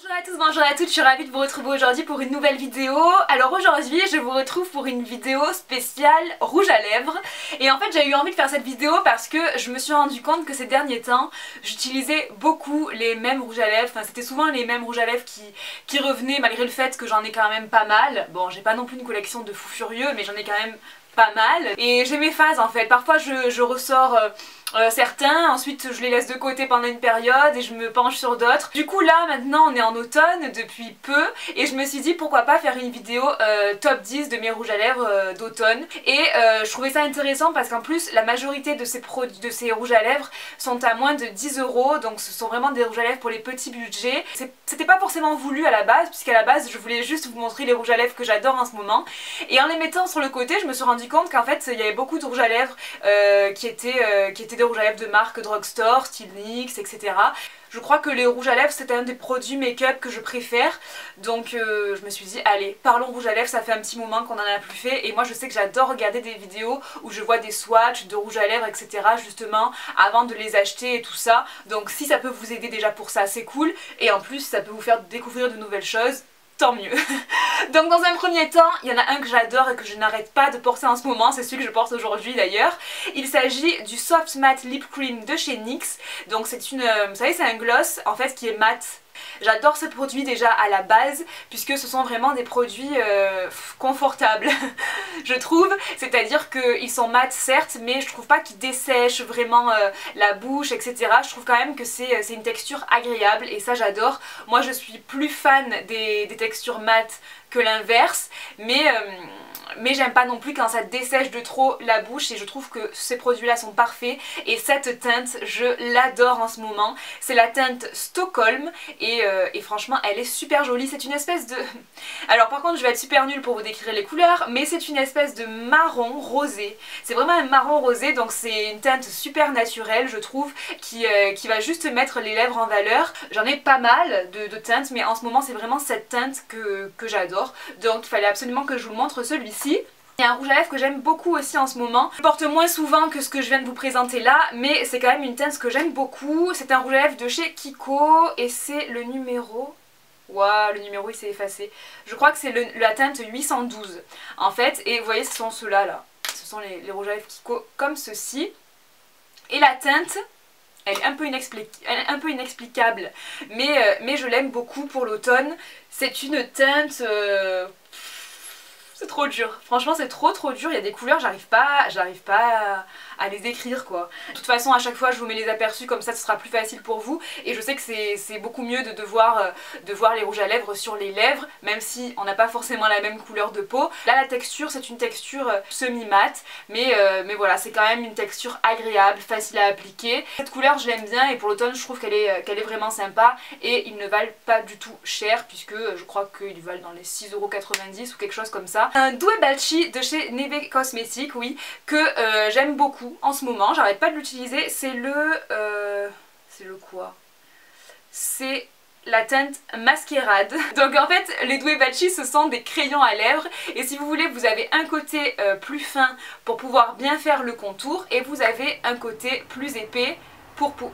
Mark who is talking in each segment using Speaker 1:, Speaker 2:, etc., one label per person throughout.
Speaker 1: Bonjour à tous, bonjour à toutes, je suis ravie de vous retrouver aujourd'hui pour une nouvelle vidéo. Alors aujourd'hui je vous retrouve pour une vidéo spéciale rouge à lèvres. Et en fait j'ai eu envie de faire cette vidéo parce que je me suis rendu compte que ces derniers temps j'utilisais beaucoup les mêmes rouges à lèvres. Enfin c'était souvent les mêmes rouges à lèvres qui revenaient malgré le fait que j'en ai quand même pas mal. Bon, j'ai pas non plus une collection de fous furieux mais j'en ai quand même pas mal. Et j'ai mes phases en fait, parfois je ressors certains, ensuite je les laisse de côté pendant une période et je me penche sur d'autres. Du coup là maintenant on est en automne depuis peu et je me suis dit pourquoi pas faire une vidéo top 10 de mes rouges à lèvres d'automne. Et je trouvais ça intéressant parce qu'en plus la majorité de ces rouges à lèvres sont à moins de 10 €, donc ce sont vraiment des rouges à lèvres pour les petits budgets. C'était pas forcément voulu à la base, puisqu'à la base je voulais juste vous montrer les rouges à lèvres que j'adore en ce moment. Et en les mettant sur le côté je me suis rendu compte qu'en fait il y avait beaucoup de rouges à lèvres qui étaient des rouges à lèvres de marque drugstore, style NYX, etc. Je crois que les rouges à lèvres c'est un des produits make-up que je préfère, donc je me suis dit allez, parlons rouge à lèvres, ça fait un petit moment qu'on en a plus fait et moi je sais que j'adore regarder des vidéos où je vois des swatchs de rouge à lèvres, etc. justement avant de les acheter et tout ça. Donc si ça peut vous aider déjà pour ça, c'est cool, et en plus ça peut vous faire découvrir de nouvelles choses, tant mieux. Donc dans un premier temps, il y en a un que j'adore et que je n'arrête pas de porter en ce moment, c'est celui que je porte aujourd'hui d'ailleurs. Il s'agit du Soft Matte Lip Cream de chez NYX. Donc c'est une, vous savez, c'est un gloss en fait qui est mat. J'adore ce produit déjà à la base puisque ce sont vraiment des produits confortables je trouve, c'est-à-dire qu'ils sont mat certes mais je trouve pas qu'ils dessèchent vraiment la bouche, etc. Je trouve quand même que c'est une texture agréable et ça j'adore. Moi je suis plus fan des textures mat que l'inverse, mais j'aime pas non plus quand ça dessèche de trop la bouche et je trouve que ces produits là sont parfaits. Et cette teinte je l'adore en ce moment, c'est la teinte Stockholm et franchement elle est super jolie. C'est une espèce de... Alors par contre je vais être super nulle pour vous décrire les couleurs, mais c'est une espèce de marron rosé. C'est vraiment un marron rosé, donc c'est une teinte super naturelle je trouve qui va juste mettre les lèvres en valeur. J'en ai pas mal de teintes mais en ce moment c'est vraiment cette teinte que j'adore. Donc il fallait absolument que je vous montre celui-ci. Il y a un rouge à lèvres que j'aime beaucoup aussi en ce moment. Je porte moins souvent que ce que je viens de vous présenter là, mais c'est quand même une teinte que j'aime beaucoup. C'est un rouge à lèvres de chez Kiko et c'est le numéro... Waouh, le numéro il s'est effacé. Je crois que c'est la teinte 812 en fait. Et vous voyez ce sont ceux-là là. Ce sont les rouges à lèvres Kiko comme ceci. Et la teinte... elle est un peu inexplicable, mais je l'aime beaucoup pour l'automne. C'est une teinte... c'est trop dur, franchement c'est trop dur, il y a des couleurs j'arrive pas à les décrire quoi. De toute façon à chaque fois je vous mets les aperçus comme ça ce sera plus facile pour vous et je sais que c'est beaucoup mieux de voir les rouges à lèvres sur les lèvres même si on n'a pas forcément la même couleur de peau. Là la texture c'est une texture semi-mate mais voilà c'est quand même une texture agréable, facile à appliquer. Cette couleur je l'aime bien et pour l'automne je trouve qu'elle est vraiment sympa et ils ne valent pas du tout cher puisque je crois qu'ils valent dans les 6,90 € ou quelque chose comme ça. Un Due Balchi de chez Neve Cosmetics, oui, que j'aime beaucoup en ce moment, j'arrête pas de l'utiliser, c'est le... c'est le quoi? C'est la teinte Masquerade. Donc en fait les Due Balchi ce sont des crayons à lèvres et si vous voulez vous avez un côté plus fin pour pouvoir bien faire le contour et vous avez un côté plus épais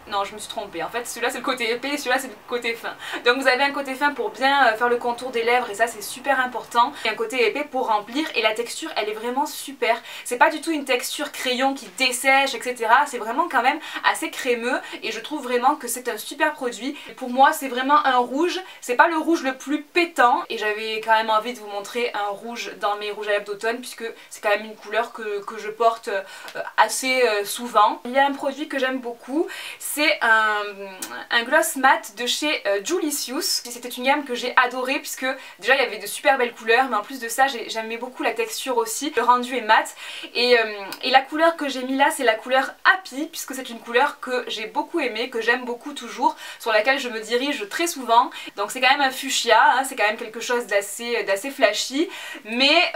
Speaker 1: non je me suis trompée, en fait celui-là c'est le côté épais et celui-là c'est le côté fin. Donc vous avez un côté fin pour bien faire le contour des lèvres et ça c'est super important, et un côté épais pour remplir et la texture elle est vraiment super. C'est pas du tout une texture crayon qui dessèche etc, c'est vraiment quand même assez crémeux et je trouve vraiment que c'est un super produit. Pour moi c'est vraiment un rouge, c'est pas le rouge le plus pétant et j'avais quand même envie de vous montrer un rouge dans mes rouges à lèvres d'automne puisque c'est quand même une couleur que je porte assez souvent. Il y a un produit que j'aime beaucoup, c'est un gloss mat de chez Julicious. C'était une gamme que j'ai adorée puisque déjà il y avait de super belles couleurs mais en plus de ça j'aimais beaucoup la texture aussi. Le rendu est mat et la couleur que j'ai mis là c'est la couleur Happy puisque c'est une couleur que j'ai beaucoup aimée, que j'aime beaucoup toujours, sur laquelle je me dirige très souvent. Donc c'est quand même un fuchsia, hein, c'est quand même quelque chose d'assez flashy mais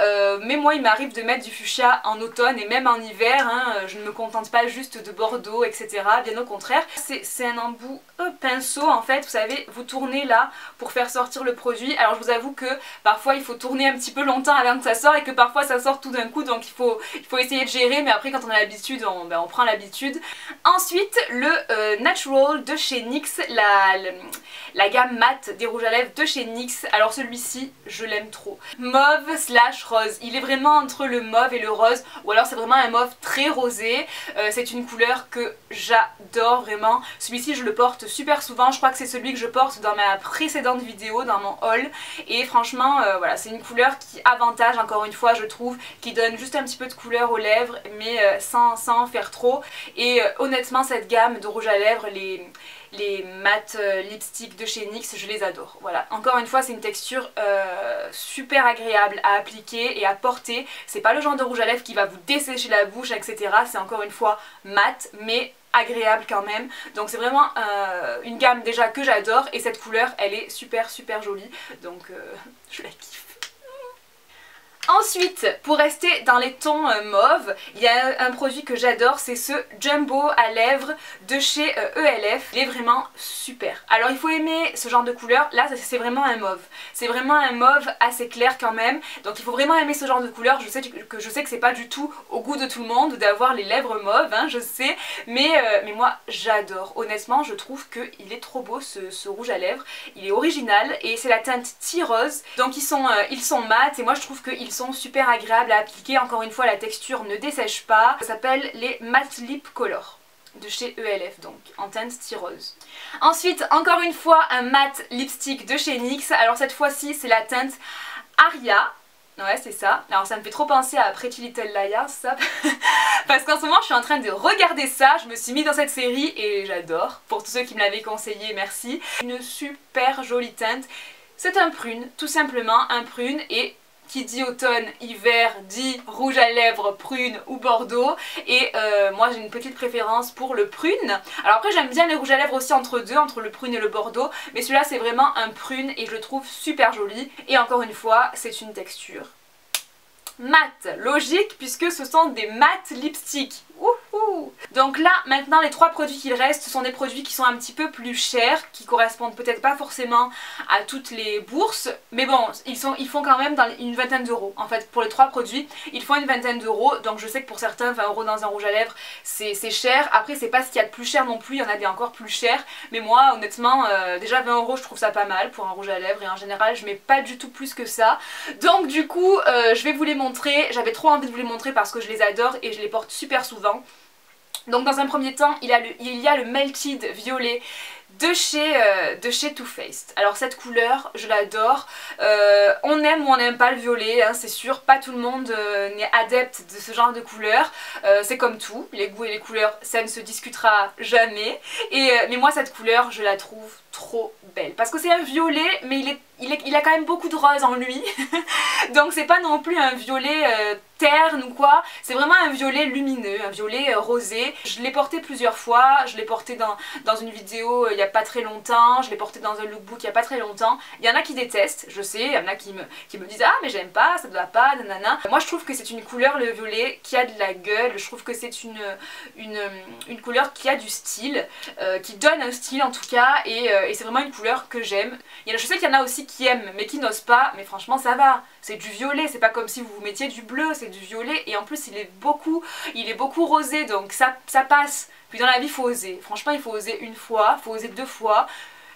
Speaker 1: moi il m'arrive de mettre du fuchsia en automne et même en hiver, hein, je ne me contente pas juste de Bordeaux etc. Bien au contraire. C'est un embout pinceau en fait, vous savez, vous tournez là pour faire sortir le produit. Alors je vous avoue que parfois il faut tourner un petit peu longtemps avant que ça sorte et que parfois ça sort tout d'un coup, donc il faut essayer de gérer, mais après quand on a l'habitude, on prend l'habitude. Ensuite le Natural de chez NYX, la gamme mat des rouges à lèvres de chez NYX. Alors celui-ci je l'aime trop. Mauve slash rose, il est vraiment entre le mauve et le rose, ou alors c'est vraiment un mauve très rosé. C'est une couleur que j'adore vraiment. Celui-ci je le porte super souvent, je crois que c'est celui que je porte dans ma précédente vidéo, dans mon haul, et franchement voilà, c'est une couleur qui avantage encore une fois je trouve, qui donne juste un petit peu de couleur aux lèvres mais sans en faire trop. Et honnêtement cette gamme de rouge à lèvres, les mat lipsticks de chez NYX, je les adore. Voilà, encore une fois c'est une texture super agréable à appliquer et à porter. C'est pas le genre de rouge à lèvres qui va vous dessécher la bouche etc. C'est encore une fois mat mais agréable quand même. Donc c'est vraiment une gamme déjà que j'adore et cette couleur elle est super jolie. Donc je la kiffe. Ensuite, pour rester dans les tons mauves, il y a un produit que j'adore, c'est ce Jumbo à lèvres de chez ELF. Il est vraiment super. Alors il faut aimer ce genre de couleur, là c'est vraiment un mauve. C'est vraiment un mauve assez clair quand même, donc il faut vraiment aimer ce genre de couleur. Je sais que c'est pas du tout au goût de tout le monde d'avoir les lèvres mauves, hein, je sais, mais moi j'adore. Honnêtement, je trouve qu'il est trop beau ce rouge à lèvres. Il est original et c'est la teinte Tea Rose, donc ils sont mat et moi je trouve qu'ils sont super agréables à appliquer. Encore une fois la texture ne dessèche pas. Ça s'appelle les Matte Lip Color de chez ELF, donc en teinte Tea Rose. Ensuite encore une fois un matte lipstick de chez NYX. Alors cette fois-ci c'est la teinte Aria. Ouais c'est ça, alors ça me fait trop penser à Pretty Little Liars ça parce qu'en ce moment je suis en train de regarder ça, je me suis mis dans cette série et j'adore. Pour tous ceux qui me l'avaient conseillé, merci. Une super jolie teinte, c'est un prune, tout simplement un prune, et qui dit automne, hiver, dit rouge à lèvres, prune ou bordeaux. Et moi j'ai une petite préférence pour le prune. Alors après j'aime bien les rouges à lèvres aussi entre deux, entre le prune et le bordeaux. Mais celui-là c'est vraiment un prune et je le trouve super joli. Et encore une fois, c'est une texture mat, logique puisque ce sont des mat lipsticks. Ouhou. Donc là maintenant les trois produits qu'il reste, ce sont des produits qui sont un petit peu plus chers, qui correspondent peut-être pas forcément à toutes les bourses, mais bon ils font quand même dans une vingtaine d'euros. En fait pour les trois produits ils font une vingtaine d'euros, donc je sais que pour certains 20 euros dans un rouge à lèvres c'est cher. Après c'est pas ce qu'il y a de plus cher non plus, il y en a des encore plus chers, mais moi honnêtement déjà 20 euros je trouve ça pas mal pour un rouge à lèvres et en général je mets pas du tout plus que ça. Donc du coup je vais vous les montrer, j'avais trop envie de vous les montrer parce que je les adore et je les porte super souvent. Donc dans un premier temps il y a le Melted Violet de chez Too Faced. Alors cette couleur je l'adore, on aime ou on n'aime pas le violet, hein, c'est sûr, pas tout le monde n'est adepte de ce genre de couleur, c'est comme tout, les goûts et les couleurs ça ne se discutera jamais, mais moi cette couleur je la trouve trop belle parce que c'est un violet mais il a quand même beaucoup de rose en lui donc c'est pas non plus un violet terne ou quoi, c'est vraiment un violet lumineux, un violet rosé. Je l'ai porté plusieurs fois, je l'ai porté dans une vidéo il y a pas très longtemps, je l'ai porté dans un lookbook il y a pas très longtemps. Il y en a qui détestent, je sais, il y en a qui me disent ah mais j'aime pas, ça ne va pas, nanana. Moi je trouve que c'est une couleur, le violet, qui a de la gueule, je trouve que c'est une couleur qui a du style, qui donne un style en tout cas, et c'est vraiment une couleur que j'aime. Je sais qu'il y en a aussi qui aiment mais qui n'osent pas, mais franchement ça va, c'est du violet, c'est pas comme si vous mettiez du bleu, c'est du violet et en plus il est beaucoup rosé donc ça passe. Puis dans la vie il faut oser, franchement il faut oser une fois, il faut oser deux fois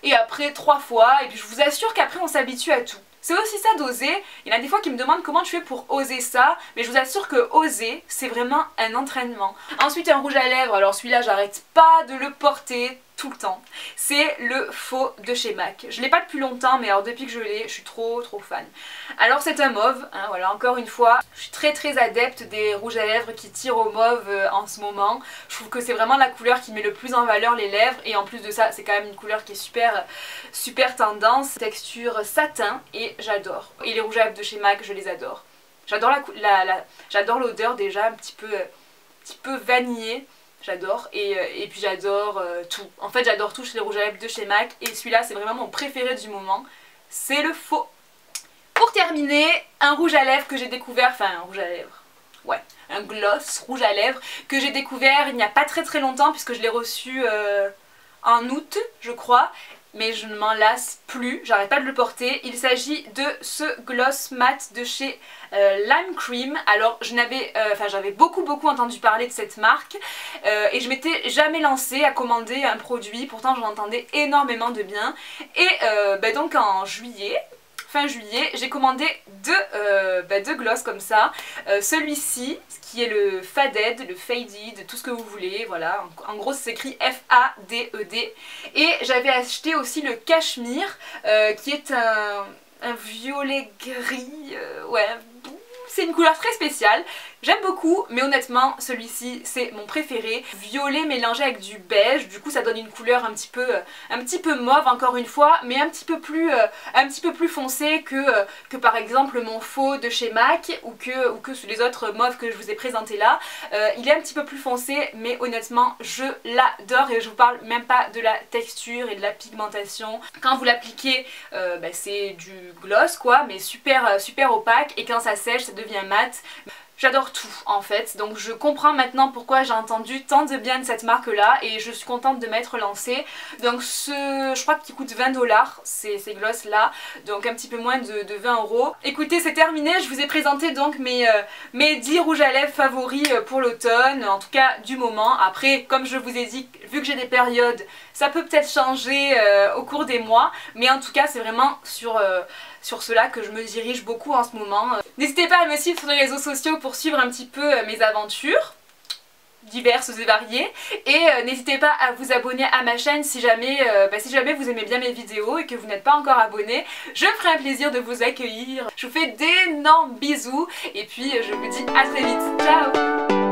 Speaker 1: et après trois fois et puis je vous assure qu'après on s'habitue à tout. C'est aussi ça d'oser, il y en a des fois qui me demandent comment tu fais pour oser ça, mais je vous assure que oser c'est vraiment un entraînement. Ensuite un rouge à lèvres, alors celui-là j'arrête pas de le porter tout le temps, c'est le faux de chez MAC. Je l'ai pas depuis longtemps mais alors depuis que je l'ai je suis trop fan. Alors c'est un mauve, hein, voilà encore une fois, je suis très adepte des rouges à lèvres qui tirent au mauve en ce moment. Je trouve que c'est vraiment la couleur qui met le plus en valeur les lèvres et en plus de ça c'est quand même une couleur qui est super tendance, texture satin et j'adore. Et les rouges à lèvres de chez MAC je les adore. J'adore j'adore l'odeur déjà un petit peu vanillée. J'adore et puis j'adore tout. En fait j'adore tout chez les rouges à lèvres de chez MAC et celui-là c'est vraiment mon préféré du moment. C'est le faux. Pour terminer, un rouge à lèvres que j'ai découvert, enfin un rouge à lèvres. ouais, un gloss rouge à lèvres que j'ai découvert il n'y a pas très longtemps puisque je l'ai reçu en août je crois. Mais je ne m'en lasse plus, j'arrête pas de le porter. Il s'agit de ce gloss mat de chez Lime Cream. Alors j'avais beaucoup entendu parler de cette marque et je m'étais jamais lancée à commander un produit, pourtant j'en entendais énormément de bien. Et donc en juillet, fin juillet, j'ai commandé deux gloss comme ça. Celui-ci, qui est le Faded, le Faded, tout ce que vous voulez, voilà. En gros, c'est écrit F-A-D-E-D. Et j'avais acheté aussi le Cashmere, qui est un violet gris, ouais. C'est une couleur très spéciale, j'aime beaucoup, mais honnêtement celui-ci c'est mon préféré. Violet mélangé avec du beige, du coup ça donne une couleur un petit peu mauve encore une fois, mais un petit peu plus foncé que par exemple mon faux de chez MAC ou que les autres mauves que je vous ai présentés là. Il est un petit peu plus foncé, mais honnêtement je l'adore et je vous parle même pas de la texture et de la pigmentation. Quand vous l'appliquez, c'est du gloss quoi, mais super opaque, et quand ça sèche ça devient mat. J'adore tout en fait, donc je comprends maintenant pourquoi j'ai entendu tant de bien de cette marque là et je suis contente de m'être lancée. Donc je crois qu'il coûte 20 $, ces gloss là, donc un petit peu moins de 20 €. Écoutez, c'est terminé, je vous ai présenté donc mes 10 rouges à lèvres favoris pour l'automne, en tout cas du moment. Après, comme je vous ai dit, vu que j'ai des périodes, ça peut peut-être changer au cours des mois, mais en tout cas c'est vraiment sur cela que je me dirige beaucoup en ce moment. N'hésitez pas à me suivre sur les réseaux sociaux pour suivre un petit peu mes aventures diverses et variées, et n'hésitez pas à vous abonner à ma chaîne si jamais vous aimez bien mes vidéos et que vous n'êtes pas encore abonné. Je me ferai un plaisir de vous accueillir. Je vous fais d'énormes bisous et puis je vous dis à très vite. Ciao!